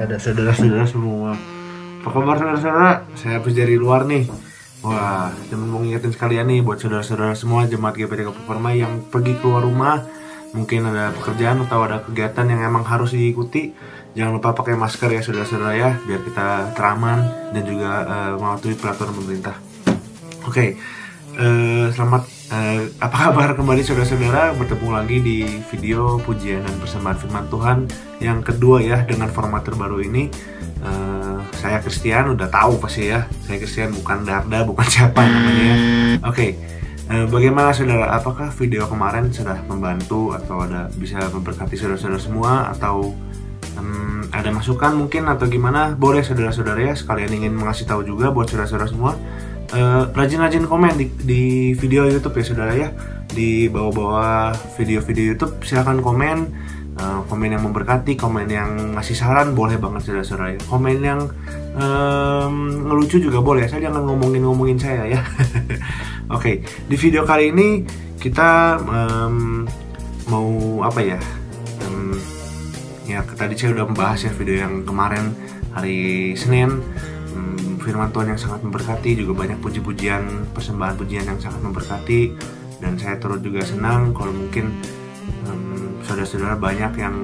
Ada saudara-saudara semua. Apa kabar saudara-saudara? Saya habis dari luar nih. Wah, cuma mau ngingetin sekalian nih buat saudara-saudara semua jemaat GPT Kampung Permai yang pergi keluar rumah, mungkin ada pekerjaan atau ada kegiatan yang emang harus diikuti. Jangan lupa pakai masker ya saudara-saudara ya, biar kita teraman dan juga mematuhi peraturan pemerintah. Oke. Selamat apa kabar kembali saudara-saudara, bertemu lagi di video pujian dan persembahan firman Tuhan yang kedua ya, dengan format terbaru ini. Saya Christian, udah tahu pasti ya, saya Christian, bukan Darda, bukan siapa namanya. Oke. Bagaimana saudara, apakah video kemarin sudah membantu atau ada bisa memberkati saudara-saudara semua, atau ada masukan mungkin atau gimana? Boleh saudara-saudara ya, sekalian ingin mengasih tahu juga buat saudara-saudara semua. Rajin-rajin komen di video YouTube ya saudara ya, di bawah-bawah video-video YouTube silahkan komen, komen yang memberkati, komen yang ngasih saran boleh banget saudara-saudara ya, komen yang ngelucu juga boleh, saya jangan ngomongin saya ya. Oke, di video kali ini kita mau apa ya, ya tadi saya udah membahas ya video yang kemarin hari Senin. Firman Tuhan yang sangat memberkati, juga banyak puji-pujian, persembahan pujian yang sangat memberkati, dan saya turut juga senang kalau mungkin saudara-saudara banyak yang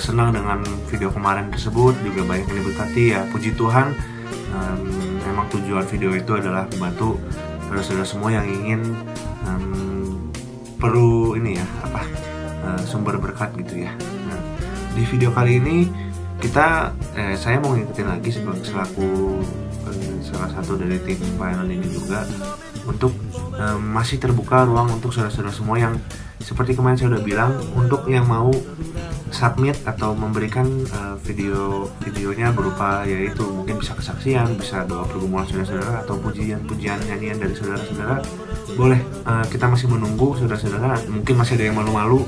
senang dengan video kemarin tersebut, juga banyak yang diberkati ya, puji Tuhan. Memang tujuan video itu adalah membantu saudara-saudara semua yang ingin perlu ini ya, sumber berkat gitu ya. Nah, di video kali ini saya mau ngikutin lagi selaku salah satu dari tim pelayanan ini juga, untuk masih terbuka ruang untuk saudara-saudara semua yang seperti kemarin saya udah bilang, untuk yang mau submit atau memberikan videonya berupa yaitu mungkin bisa kesaksian, bisa doa pergumulan saudara-saudara, atau pujian-pujian nyanyian dari saudara-saudara. Boleh, kita masih menunggu saudara-saudara. Mungkin masih ada yang malu-malu,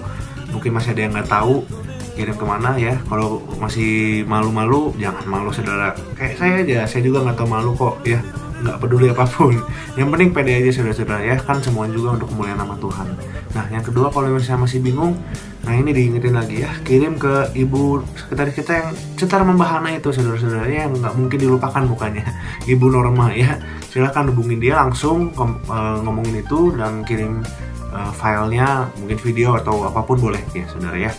mungkin masih ada yang nggak tahu kirim kemana ya. Kalau masih malu-malu, jangan malu saudara, kayak saya aja, saya juga nggak tahu malu kok ya, nggak peduli apapun, yang penting pede aja saudara-saudara ya, kan semua juga untuk kemuliaan nama Tuhan. Nah yang kedua, kalau misalnya masih bingung, nah ini diingetin lagi ya, kirim ke ibu sekretaris kita yang cetar membahana itu saudara-saudara ya, yang nggak mungkin dilupakan bukannya, Ibu Norma ya. Silahkan hubungin dia langsung, ngomongin itu dan kirim filenya, mungkin video atau apapun boleh ya saudara ya.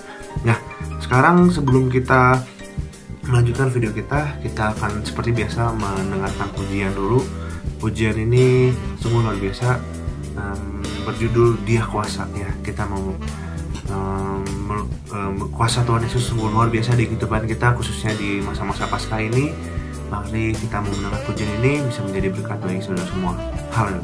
Nah sekarang sebelum kita melanjutkan video kita akan seperti biasa mendengarkan pujian dulu. Pujian ini sungguh luar biasa, berjudul Dia Kuasa ya. Kita mau kuasa Tuhan Yesus sungguh luar biasa di kehidupan kita, khususnya di masa-masa Paskah ini. Mari kita mau mendengar pujian ini, bisa menjadi berkat bagi saudara semua. Haleluya.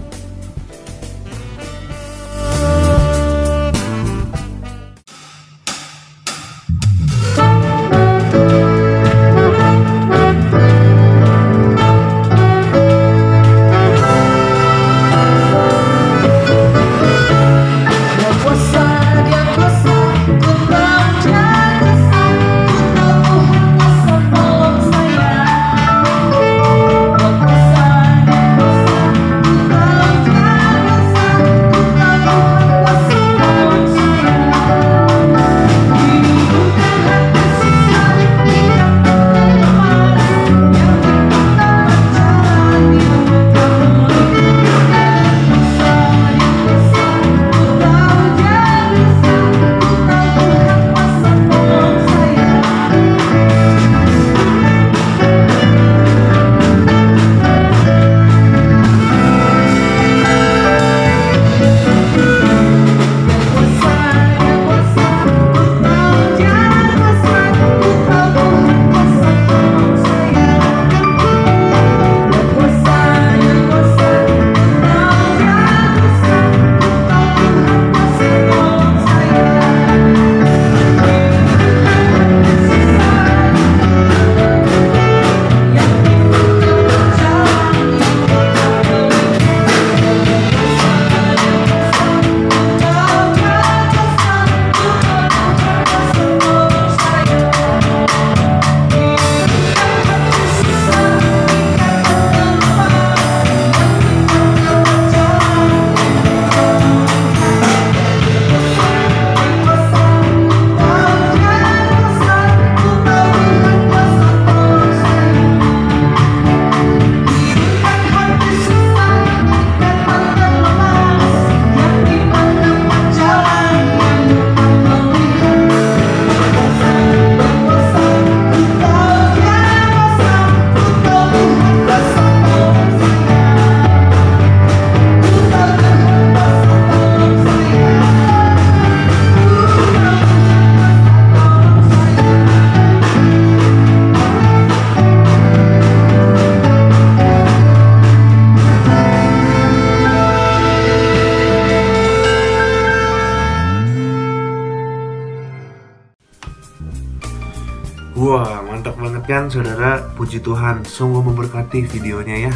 Wah, mantap banget kan saudara. Puji Tuhan, sungguh memberkati videonya ya.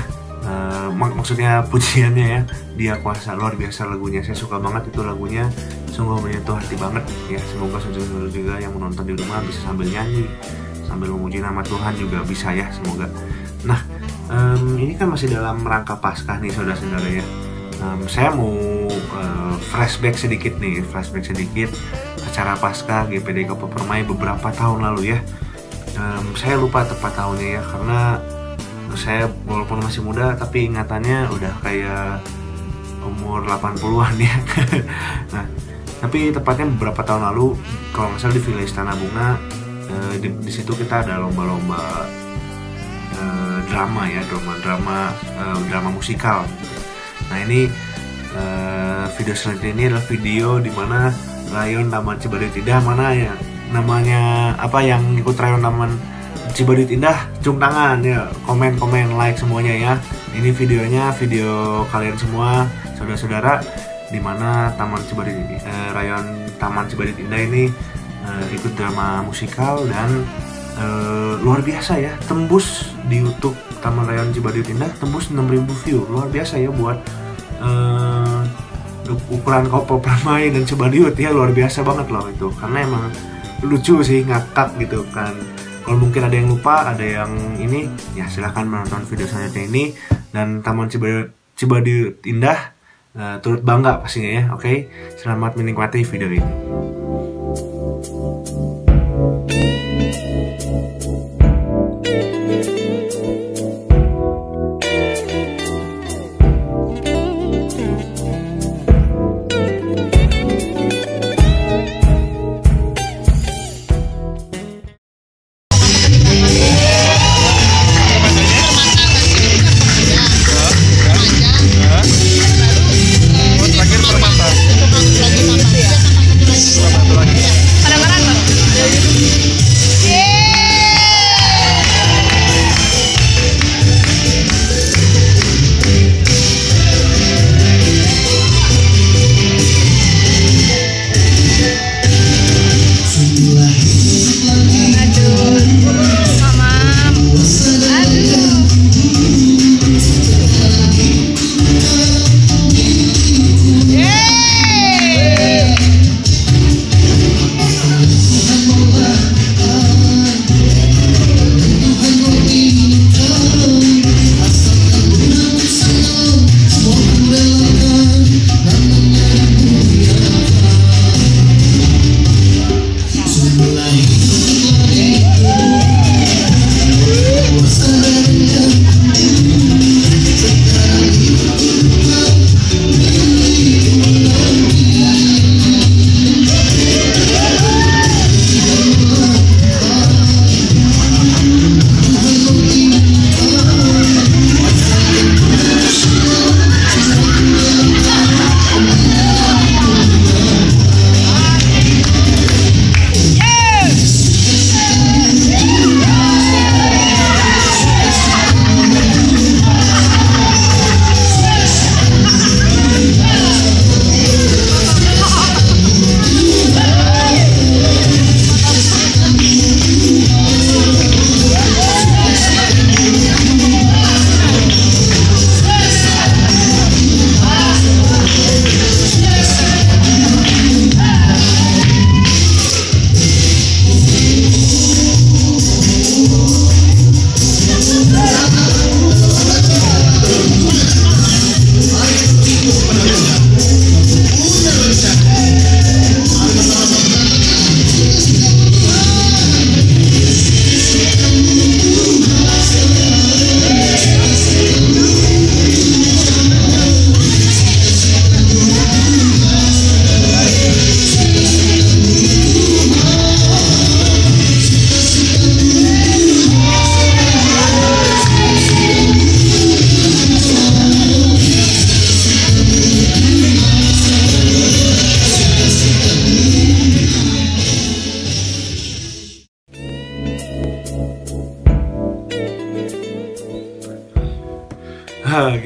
Maksudnya pujiannya ya. Dia kuasa, luar biasa lagunya. Saya suka banget itu lagunya. Sungguh menyentuh hati banget ya. Semoga saudara juga yang menonton di rumah bisa sambil nyanyi, sambil memuji nama Tuhan juga bisa ya, semoga. Nah, ini kan masih dalam rangka Paskah nih saudara-saudara ya. Saya mau flashback sedikit acara Paskah GPD Kabupaten Permai beberapa tahun lalu ya. Saya lupa tepat tahunnya ya, karena saya walaupun masih muda tapi ingatannya udah kayak umur 80-an ya. Nah, tapi tepatnya beberapa tahun lalu kalau nggak salah di Villa Istana Bunga, di situ kita ada lomba-lomba drama ya, drama musikal. Nah, ini video selanjutnya ini adalah video dimana Rayon Taman Cibaduyut Indah, mana ya namanya apa yang ikut Rayon Taman Cibaduyut Indah, cung tangan ya, komen like semuanya ya. Ini videonya, video kalian semua saudara-saudara, dimana Rayon Taman Cibaduyut Indah ini ikut drama musikal dan luar biasa ya, tembus di YouTube Taman Rayon Cibaduyut Indah tembus 6.000 view, luar biasa ya buat ukuran Kabupaten Permai dan Cibaduyut ya, luar biasa banget loh itu, karena emang lucu sih, ngakak gitu kan. Kalau mungkin ada yang lupa, ada yang ini ya, silahkan menonton video selanjutnya ini. Dan Taman Cibaduyut Indah turut bangga pastinya ya. Oke, selamat menikmati video ini.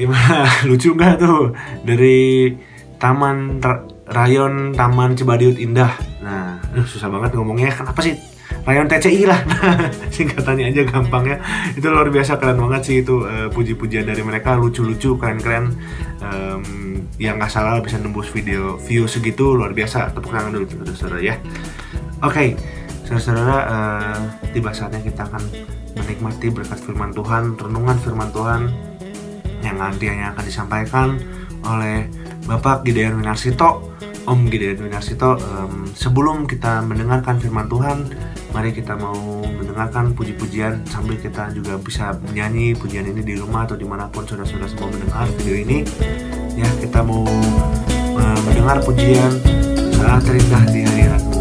Gimana? Lucu nggak tuh? Dari Rayon Taman Cibaduyut Indah. Nah, susah banget ngomongnya. Kenapa sih Rayon TCI lah, singkatannya aja gampang ya. Itu luar biasa, keren banget sih itu, puji-pujian dari mereka lucu-lucu, keren-keren. Yang nggak salah bisa nembus view segitu, luar biasa. Tepuk tangan dulu saudara-saudara ya. Oke, saudara-saudara, tiba saatnya kita akan menikmati berkat firman Tuhan, renungan firman Tuhan yang nantinya akan disampaikan oleh Bapak Gideon Winarsito, Om Gideon Winarsito. Sebelum kita mendengarkan firman Tuhan, mari kita mau mendengarkan puji-pujian sambil kita juga bisa menyanyi pujian ini di rumah atau dimanapun saudara-saudara semua mendengar video ini. Ya, kita mau mendengar pujian Saat Terindah di Hadirat-Mu.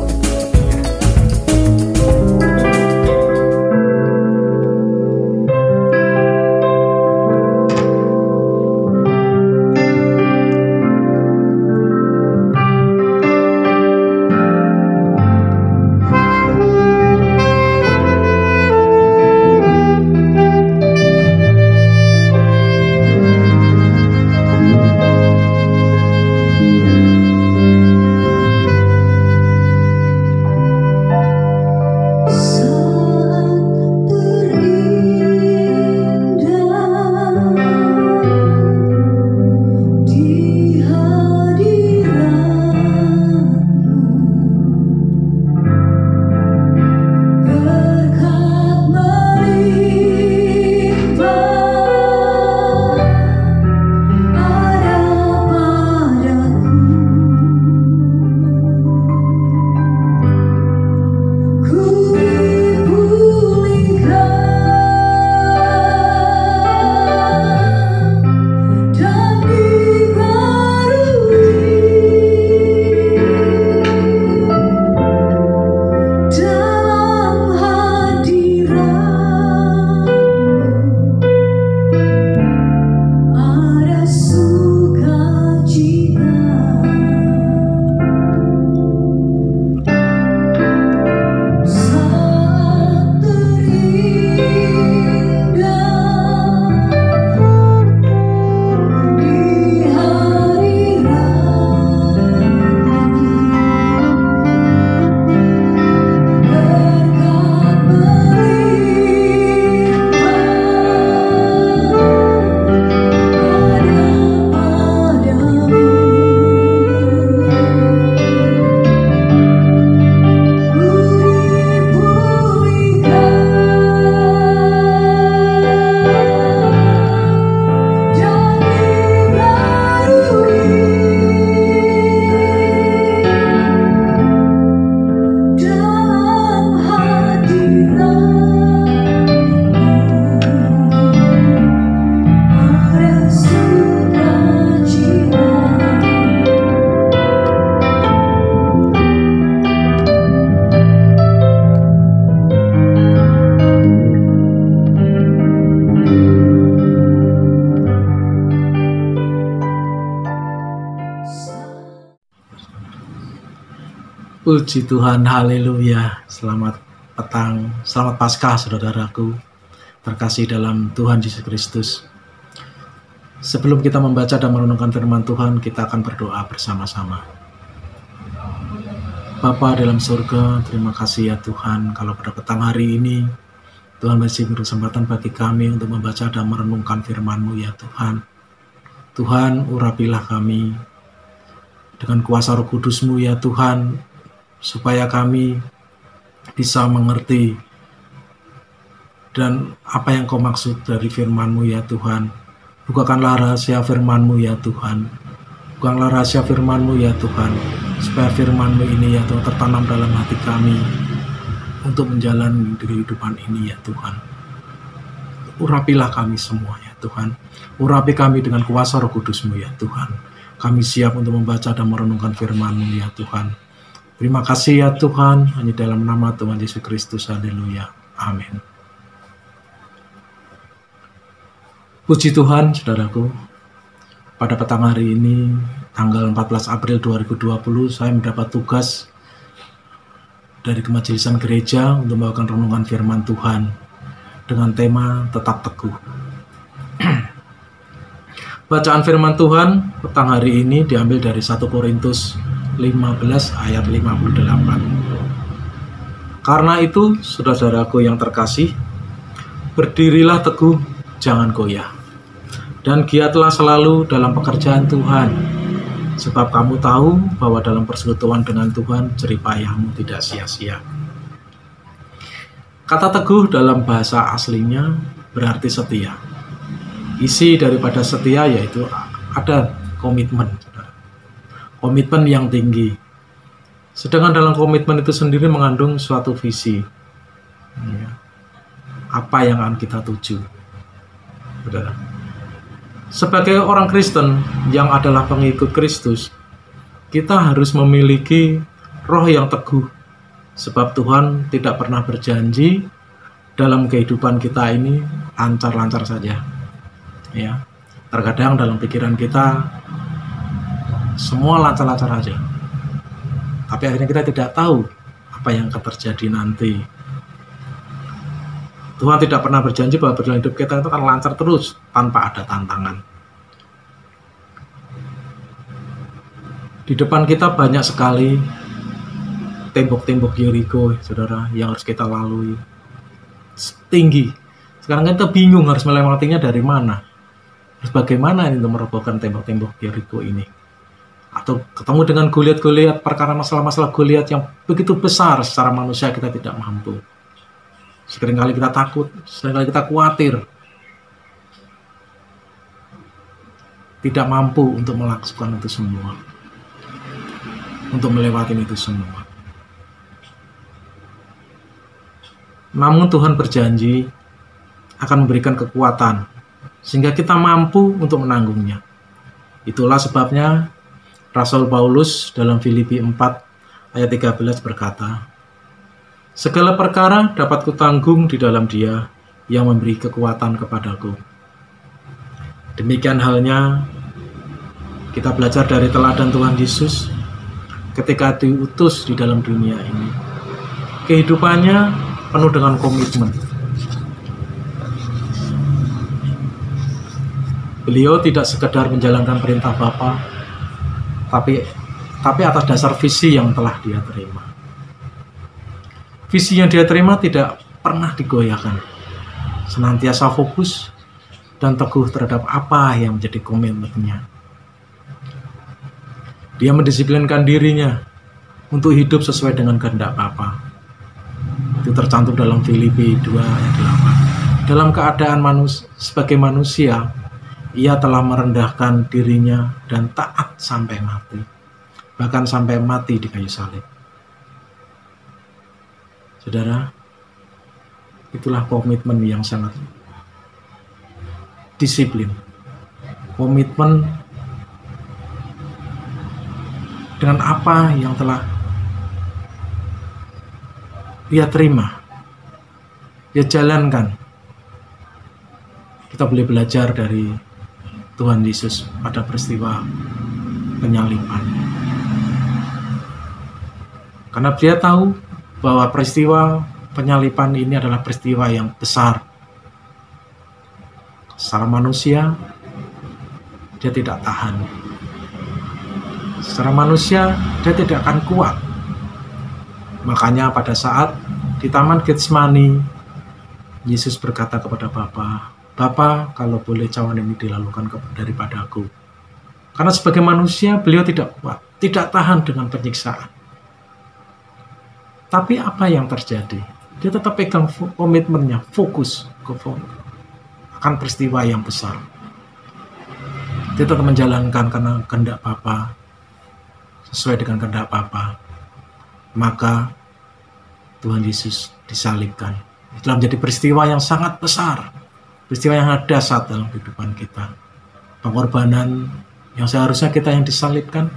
Puji Tuhan, haleluya. Selamat petang, selamat Paskah saudaraku terkasih dalam Tuhan Yesus Kristus. Sebelum kita membaca dan merenungkan firman Tuhan, kita akan berdoa bersama-sama. Bapa dalam surga, terima kasih ya Tuhan, kalau pada petang hari ini Tuhan masih berkesempatan bagi kami untuk membaca dan merenungkan firman-Mu ya Tuhan. Tuhan, urapilah kami dengan kuasa Roh Kudus-Mu ya Tuhan, supaya kami bisa mengerti dan apa yang Kau maksud dari firman-Mu ya Tuhan. Bukakanlah rahasia firman-Mu ya Tuhan. Bukakanlah rahasia firman-Mu ya Tuhan, supaya firman-Mu ini ya Tuhan tertanam dalam hati kami untuk menjalani kehidupan ini ya Tuhan. Urapilah kami semua ya Tuhan. Urapi kami dengan kuasa Roh Kudus-Mu ya Tuhan. Kami siap untuk membaca dan merenungkan firman-Mu ya Tuhan. Terima kasih ya Tuhan, hanya dalam nama Tuhan Yesus Kristus, haleluya, amin. Puji Tuhan, saudaraku, pada petang hari ini, tanggal 14 April 2020, saya mendapat tugas dari Kemajelisan Gereja untuk membawakan renungan firman Tuhan dengan tema Tetap Teguh. Bacaan firman Tuhan petang hari ini diambil dari 1 Korintus 15 ayat 58. Karena itu, saudara-saudaraku yang terkasih, berdirilah teguh, jangan goyah. Dan giatlah selalu dalam pekerjaan Tuhan, sebab kamu tahu bahwa dalam persekutuan dengan Tuhan, jerih payahmu tidak sia-sia. Kata teguh dalam bahasa aslinya berarti setia. Isi daripada setia yaitu ada komitmen, komitmen yang tinggi. Sedangkan dalam komitmen itu sendiri mengandung suatu visi, apa yang akan kita tuju, saudara. Sebagai orang Kristen yang adalah pengikut Kristus, kita harus memiliki roh yang teguh, sebab Tuhan tidak pernah berjanji dalam kehidupan kita ini lancar-lancar saja. Ya, terkadang dalam pikiran kita semua lancar-lancar aja, tapi akhirnya kita tidak tahu apa yang akan terjadi nanti. Tuhan tidak pernah berjanji bahwa perjalanan hidup kita itu akan lancar terus tanpa ada tantangan. Di depan kita banyak sekali tembok-tembok Yeriko, saudara, yang harus kita lalui. Tinggi. Sekarang kita bingung harus melewatinya dari mana. Terus bagaimana ini untuk merobohkan tembok-tembok Yeriko ini? Atau ketemu dengan Goliat-Goliat, perkara masalah-masalah Goliat yang begitu besar secara manusia kita tidak mampu. Seringkali kita takut, seringkali kita khawatir, tidak mampu untuk melakukan itu semua, untuk melewati itu semua. Namun Tuhan berjanji akan memberikan kekuatan sehingga kita mampu untuk menanggungnya. Itulah sebabnya Rasul Paulus dalam Filipi 4 ayat 13 berkata, segala perkara dapat kutanggung di dalam Dia yang memberi kekuatan kepadaku. Demikian halnya kita belajar dari teladan Tuhan Yesus ketika diutus di dalam dunia ini. Kehidupannya penuh dengan komitmen. Beliau tidak sekedar menjalankan perintah Bapa, tapi atas dasar visi yang telah Dia terima. Visi yang Dia terima tidak pernah digoyahkan, senantiasa fokus dan teguh terhadap apa yang menjadi komitmennya. Dia mendisiplinkan dirinya untuk hidup sesuai dengan kehendak Bapa. Itu tercantum dalam Filipi 2 ayat 8. Dalam keadaan sebagai manusia, Ia telah merendahkan dirinya dan taat sampai mati, bahkan sampai mati di kayu salib. Saudara, itulah komitmen yang sangat disiplin. Komitmen dengan apa yang telah Dia terima, Dia jalankan. Kita boleh belajar dari Tuhan Yesus pada peristiwa penyaliban. Karena Dia tahu bahwa peristiwa penyaliban ini adalah peristiwa yang besar. Secara manusia, Dia tidak tahan. Secara manusia, Dia tidak akan kuat. Makanya pada saat di Taman Getsemani, Yesus berkata kepada Bapa, Bapa, kalau boleh cawan ini dilalukan daripadaku. Karena sebagai manusia, beliau tidak kuat, tidak tahan dengan penyiksaan. Tapi apa yang terjadi? Dia tetap pegang komitmennya, fokus akan peristiwa yang besar. Dia tetap menjalankan karena kehendak Bapa, sesuai dengan kehendak Bapa. Maka Tuhan Yesus disalibkan. Itulah menjadi peristiwa yang sangat besar, peristiwa yang dahsyat dalam kehidupan kita. Pengorbanan yang seharusnya kita yang disalibkan,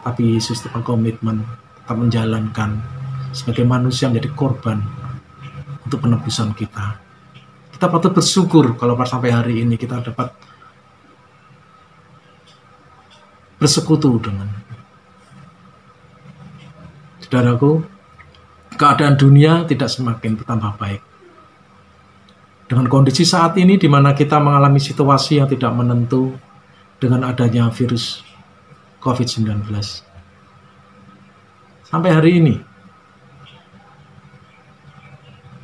tapi Yesus tetap komitmen, tetap menjalankan sebagai manusia menjadi korban untuk penebusan kita. Kita patut bersyukur kalau sampai hari ini kita dapat bersekutu dengan. Saudaraku, keadaan dunia tidak semakin bertambah baik. Dengan kondisi saat ini di mana kita mengalami situasi yang tidak menentu dengan adanya virus COVID-19. Sampai hari ini,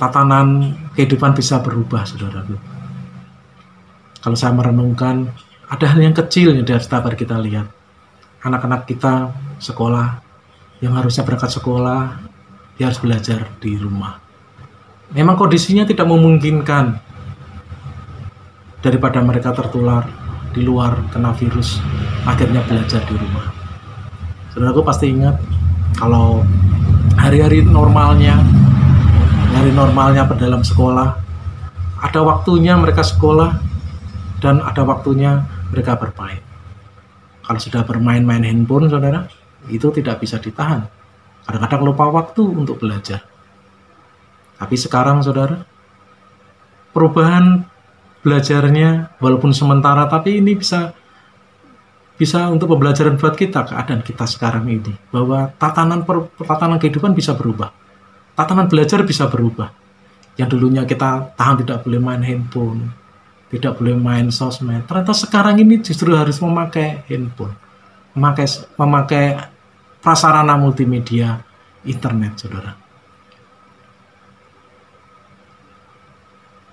tatanan kehidupan bisa berubah, saudaraku. Kalau saya merenungkan, ada hal yang kecil yang dapat kita lihat. Anak-anak kita sekolah, yang harusnya berangkat sekolah, dia harus belajar di rumah. Memang kondisinya tidak memungkinkan, daripada mereka tertular di luar kena virus, akhirnya belajar di rumah. Saudaraku pasti ingat, kalau hari-hari normalnya dalam sekolah, ada waktunya mereka sekolah dan ada waktunya mereka bermain. Kalau sudah bermain-main handphone, saudara, itu tidak bisa ditahan. Kadang-kadang lupa waktu untuk belajar. Tapi sekarang, saudara, perubahan belajarnya walaupun sementara, tapi ini bisa untuk pembelajaran buat kita, keadaan kita sekarang ini, bahwa tatanan kehidupan bisa berubah, tatanan belajar bisa berubah. Yang dulunya kita tahan tidak boleh main handphone, tidak boleh main sosmed, ternyata sekarang ini justru harus memakai handphone, memakai prasarana multimedia internet, saudara.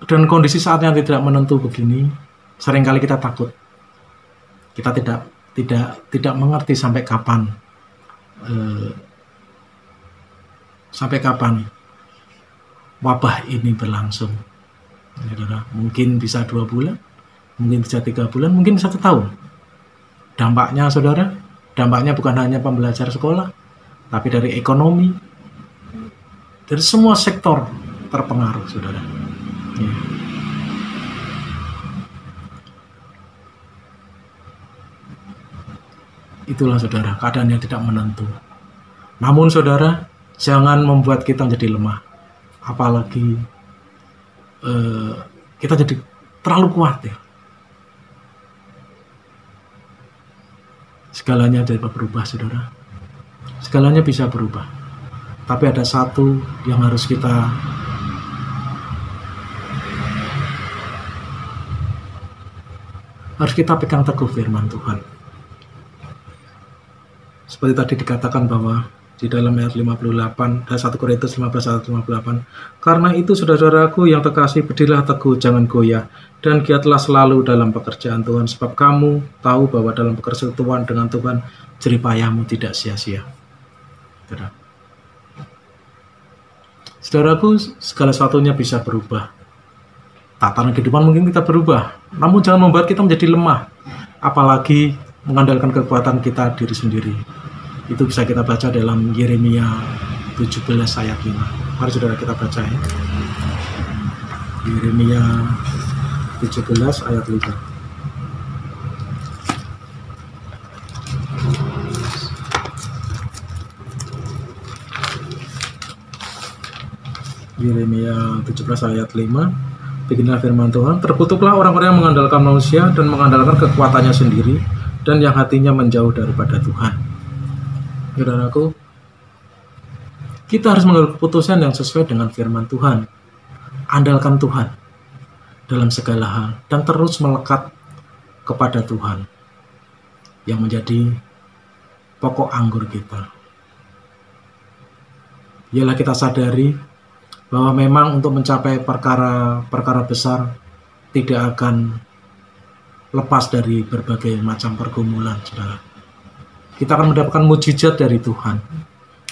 Dan kondisi saat yang tidak menentu begini, seringkali kita takut. Kita tidak mengerti sampai kapan wabah ini berlangsung. Mungkin bisa 2 bulan, mungkin bisa 3 bulan, mungkin 1 tahun. Dampaknya, saudara, bukan hanya pembelajar sekolah, tapi dari ekonomi, dari semua sektor terpengaruh, saudara. Ya. Itulah, saudara, keadaan yang tidak menentu. Namun, saudara, jangan membuat kita menjadi lemah. Apalagi kita jadi terlalu khawatir. Segalanya dapat berubah, saudara. Segalanya bisa berubah. Tapi ada satu yang harus kita pegang teguh, firman Tuhan. Seperti tadi dikatakan bahwa di dalam ayat 58 dan 1 Korintus 15 ayat 58, karena itu saudara-saudaraku yang terkasih, berdirilah teguh, jangan goyah, dan giatlah selalu dalam pekerjaan Tuhan, sebab kamu tahu bahwa dalam persekutuan dengan Tuhan jerih payahmu tidak sia-sia. Saudaraku, segala sesuatunya bisa berubah. Tatanan kehidupan mungkin kita berubah, namun jangan membuat kita menjadi lemah, apalagi mengandalkan kekuatan kita diri sendiri. Itu bisa kita baca dalam Yeremia 17 ayat 5. Mari saudara kita baca ya. Yeremia 17 ayat 5. Yeremia 17 ayat 5. Beginilah firman Tuhan, terkutuklah orang-orang yang mengandalkan manusia dan mengandalkan kekuatannya sendiri, dan yang hatinya menjauh daripada Tuhan. Saudaraku, kita harus mengambil keputusan yang sesuai dengan firman Tuhan. Andalkan Tuhan dalam segala hal dan terus melekat kepada Tuhan yang menjadi pokok anggur kita. Ialah kita sadari bahwa memang untuk mencapai perkara besar tidak akan lepas dari berbagai macam pergumulan, saudara. Kita akan mendapatkan mujizat dari Tuhan,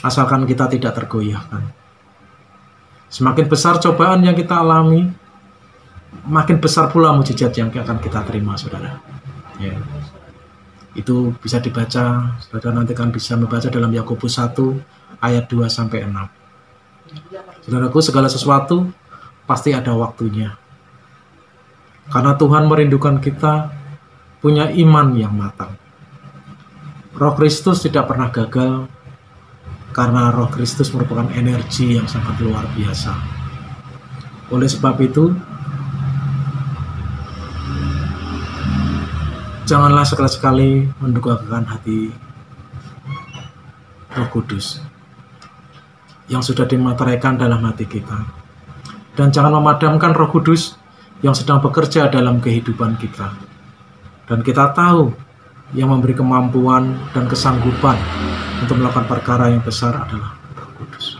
asalkan kita tidak tergoyahkan. Semakin besar cobaan yang kita alami, makin besar pula mujizat yang akan kita terima, saudara. Ya. Itu bisa dibaca, saudara nanti kan bisa membaca dalam Yakobus 1 ayat 2-6. Saudaraku, segala sesuatu pasti ada waktunya. Karena Tuhan merindukan kita punya iman yang matang. Roh Kristus tidak pernah gagal, karena Roh Kristus merupakan energi yang sangat luar biasa. Oleh sebab itu, janganlah sekali-sekali mendukakan hati Roh Kudus yang sudah dimateraikan dalam hati kita. Dan jangan memadamkan Roh Kudus yang sedang bekerja dalam kehidupan kita. Dan kita tahu yang memberi kemampuan dan kesanggupan untuk melakukan perkara yang besar adalah Roh Kudus.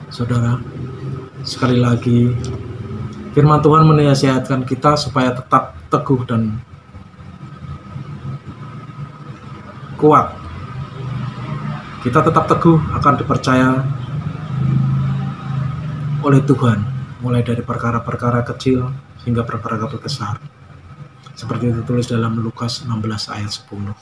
Saudara, Sekali lagi, firman Tuhan menasihatkan kita supaya tetap teguh dan kuat. Kita tetap teguh akan dipercaya oleh Tuhan, mulai dari perkara-perkara kecil hingga perkara besar. Seperti ditulis dalam Lukas 16 ayat 10.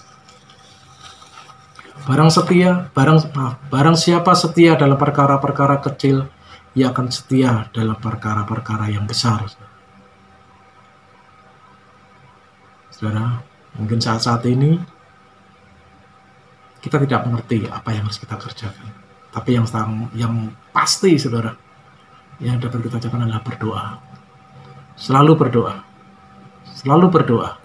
Barang siapa setia dalam perkara-perkara kecil, ia akan setia dalam perkara-perkara yang besar. Saudara, mungkin saat-saat ini kita tidak mengerti apa yang harus kita kerjakan. Tapi yang pasti, saudara, yang dapat kita lakukan adalah berdoa. Selalu berdoa. Selalu berdoa.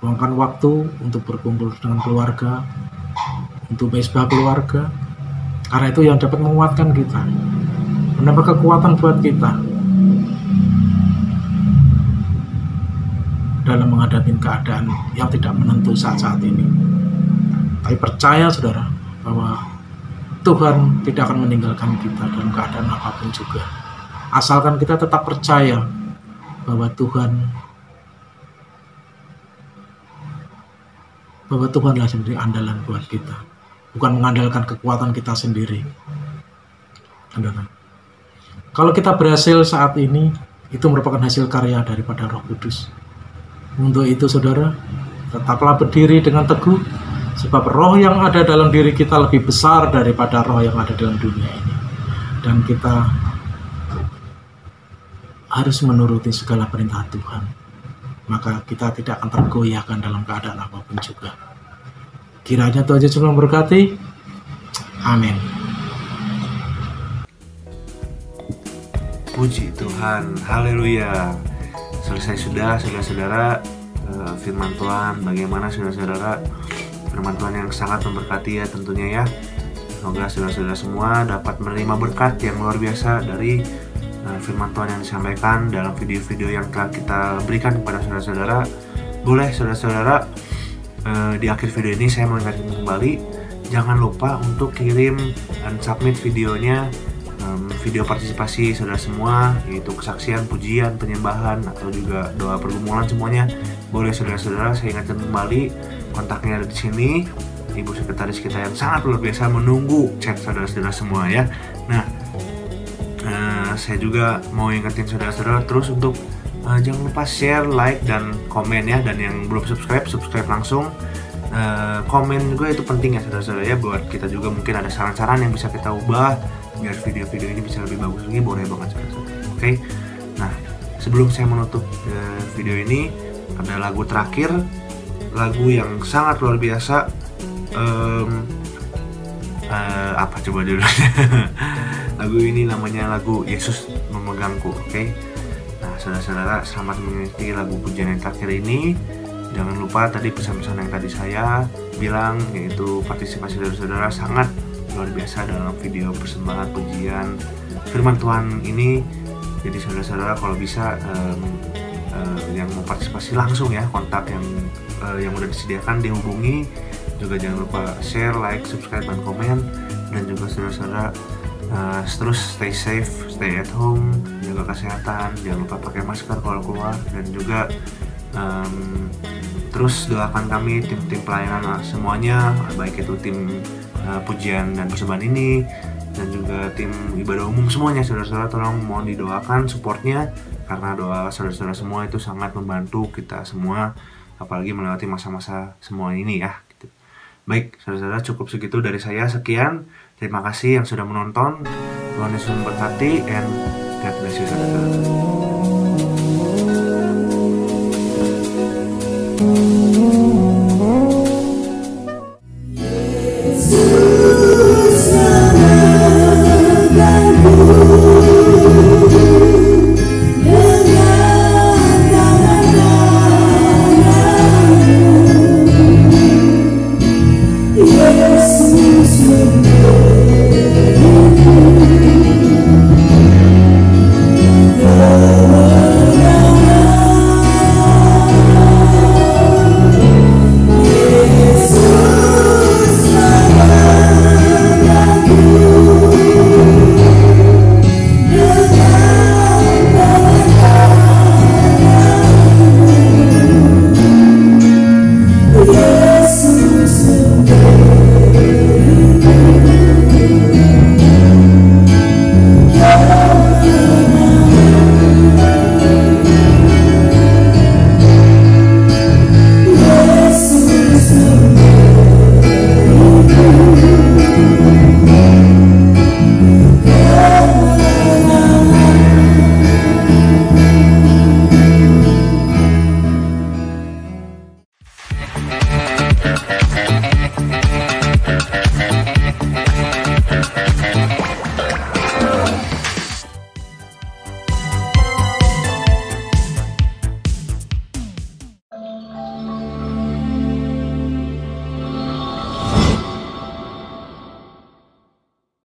Luangkan waktu untuk berkumpul dengan keluarga, untuk mesbah keluarga, karena itu yang dapat menguatkan kita, menambah kekuatan buat kita dalam menghadapi keadaan yang tidak menentu saat-saat ini. Tapi percaya, saudara, bahwa Tuhan tidak akan meninggalkan kita dalam keadaan apapun juga, asalkan kita tetap percaya bahwa Tuhanlah sendiri andalan buat kita, bukan mengandalkan kekuatan kita sendiri. Saudara, kalau kita berhasil saat ini, itu merupakan hasil karya daripada Roh Kudus. Untuk itu, saudara, tetaplah berdiri dengan teguh, sebab roh yang ada dalam diri kita lebih besar daripada roh yang ada dalam dunia ini. Dan kita harus menuruti segala perintah Tuhan. Maka kita tidak akan tergoyahkan dalam keadaan apapun juga. Kiranya Tuhan Yesus memberkati. Amin. Puji Tuhan, haleluya. Selesai sudah, saudara-saudara, firman Tuhan. Bagaimana saudara-saudara, firman Tuhan yang sangat memberkati ya tentunya ya. Semoga saudara-saudara semua dapat menerima berkat yang luar biasa dari firman Tuhan yang disampaikan dalam video-video yang telah kita berikan kepada saudara-saudara. Boleh saudara-saudara, di akhir video ini saya mau ingatkan kembali, jangan lupa untuk kirim dan submit videonya, video partisipasi saudara semua, yaitu kesaksian, pujian, penyembahan, atau juga doa pergumulan semuanya. Boleh saudara-saudara, saya ingatkan kembali, kontaknya ada di sini. Ibu sekretaris kita yang sangat luar biasa menunggu chat saudara-saudara semua ya. Nah, saya juga mau ingetin saudara-saudara terus untuk jangan lupa share, like, dan komen ya. Dan yang belum subscribe langsung. Komen juga itu penting ya saudara-saudara ya, buat kita juga mungkin ada saran-saran yang bisa kita ubah biar video-video ini bisa lebih bagus lagi. Boleh banget saudara-saudara. Oke. Nah, sebelum saya menutup video ini, ada lagu terakhir, lagu yang sangat luar biasa. Apa coba judulnya? Lagu ini namanya lagu Yesus Memegangku. Oke. Nah, saudara-saudara, selamat mengikuti lagu pujian yang terakhir ini. Jangan lupa tadi pesan-pesan yang tadi saya bilang, yaitu partisipasi dari saudara sangat luar biasa dalam video persembahan pujian firman Tuhan ini. Jadi saudara-saudara kalau bisa yang mau partisipasi langsung ya, kontak yang udah disediakan dihubungi. Juga jangan lupa share, like, subscribe, dan komen. Dan juga saudara-saudara terus stay safe, stay at home, jaga kesehatan, jangan lupa pakai masker kalau keluar. Dan juga terus doakan kami, tim-tim pelayanan semuanya, baik itu tim pujian dan persembahan ini dan juga tim ibadah umum semuanya. Saudara-saudara tolong mohon didoakan supportnya, karena doa saudara-saudara semua itu sangat membantu kita semua, apalagi melewati masa-masa semua ini ya gitu. Baik saudara-saudara, cukup segitu dari saya. Sekian, terima kasih yang sudah menonton. Tuhan Yesus memberkati, and God bless you saudara-saudara.